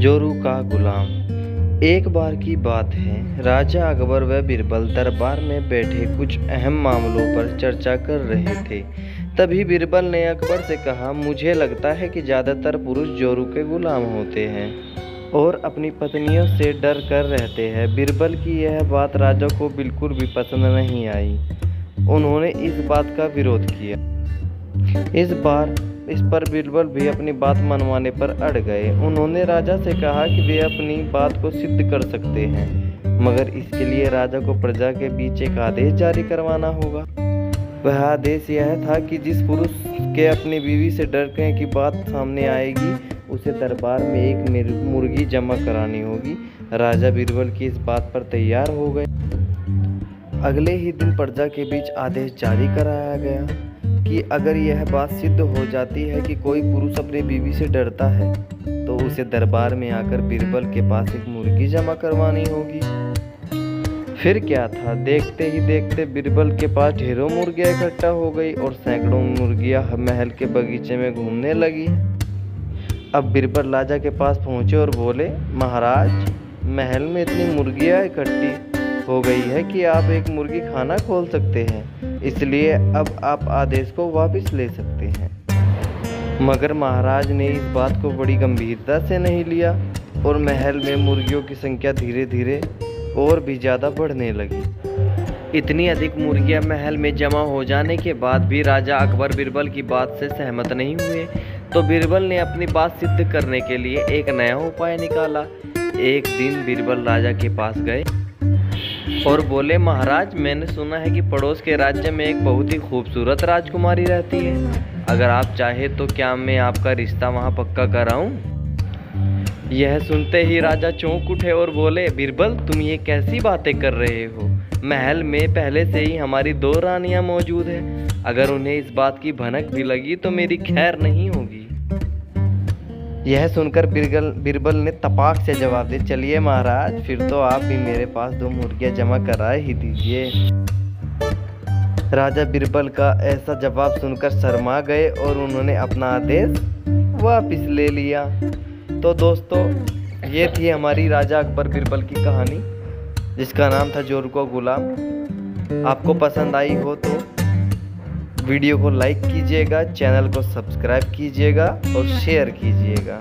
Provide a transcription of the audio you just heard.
जोरू का गुलाम। एक बार की बात है, राजा अकबर व बीरबल दरबार में बैठे कुछ अहम मामलों पर चर्चा कर रहे थे। तभी बीरबल ने अकबर से कहा, मुझे लगता है कि ज़्यादातर पुरुष जोरू के गुलाम होते हैं और अपनी पत्नियों से डर कर रहते हैं। बीरबल की यह बात राजा को बिल्कुल भी पसंद नहीं आई। उन्होंने इस बात का विरोध किया। इस पर बीरबल भी अपनी बात मनवाने पर अड़ गए। उन्होंने राजा से कहा कि वे अपनी बात को सिद्ध कर सकते हैं, मगर इसके लिए राजा को प्रजा के बीच एक आदेश जारी करवाना होगा। वह आदेश यह था कि जिस पुरुष के अपनी बीवी से डरने की बात सामने आएगी, उसे दरबार में एक मुर्गी जमा करानी होगी। राजा बीरबल की इस बात पर तैयार हो गए। अगले ही दिन प्रजा के बीच आदेश जारी कराया गया कि अगर यह बात सिद्ध हो जाती है कि कोई पुरुष अपनी बीवी से डरता है, तो उसे दरबार में आकर बीरबल के पास एक मुर्गी जमा करवानी होगी। फिर क्या था, देखते ही देखते बीरबल के पास ढेरों मुर्गियां इकट्ठा हो गई और सैकड़ों मुर्गियां महल के बगीचे में घूमने लगी। अब बीरबल राजा के पास पहुंचे और बोले, महाराज, महल में इतनी मुर्गियां इकट्ठी हो गई है कि आप एक मुर्गी खाना खोल सकते हैं, इसलिए अब आप आदेश को वापस ले सकते हैं। मगर महाराज ने इस बात को बड़ी गंभीरता से नहीं लिया और महल में मुर्गियों की संख्या धीरे धीरे और भी ज़्यादा बढ़ने लगी। इतनी अधिक मुर्गियां महल में जमा हो जाने के बाद भी राजा अकबर बीरबल की बात से सहमत नहीं हुए, तो बीरबल ने अपनी बात सिद्ध करने के लिए एक नया उपाय निकाला। एक दिन बीरबल राजा के पास गए और बोले, महाराज, मैंने सुना है कि पड़ोस के राज्य में एक बहुत ही खूबसूरत राजकुमारी रहती है। अगर आप चाहे तो क्या मैं आपका रिश्ता वहां पक्का कराऊं? यह सुनते ही राजा चौंक उठे और बोले, बीरबल, तुम ये कैसी बातें कर रहे हो? महल में पहले से ही हमारी 2 रानियां मौजूद हैं। अगर उन्हें इस बात की भनक भी लगी तो मेरी खैर नहीं होगी। यह सुनकर बीरबल ने तपाक से जवाब दिया, चलिए महाराज, फिर तो आप भी मेरे पास 2 मुर्गियां जमा कराए ही दीजिए। राजा बीरबल का ऐसा जवाब सुनकर शर्मा गए और उन्होंने अपना आदेश वापस ले लिया। तो दोस्तों, ये थी हमारी राजा अकबर बीरबल की कहानी, जिसका नाम था जोरू का गुलाम। आपको पसंद आई हो तो वीडियो को लाइक कीजिएगा, चैनल को सब्सक्राइब कीजिएगा और शेयर कीजिएगा।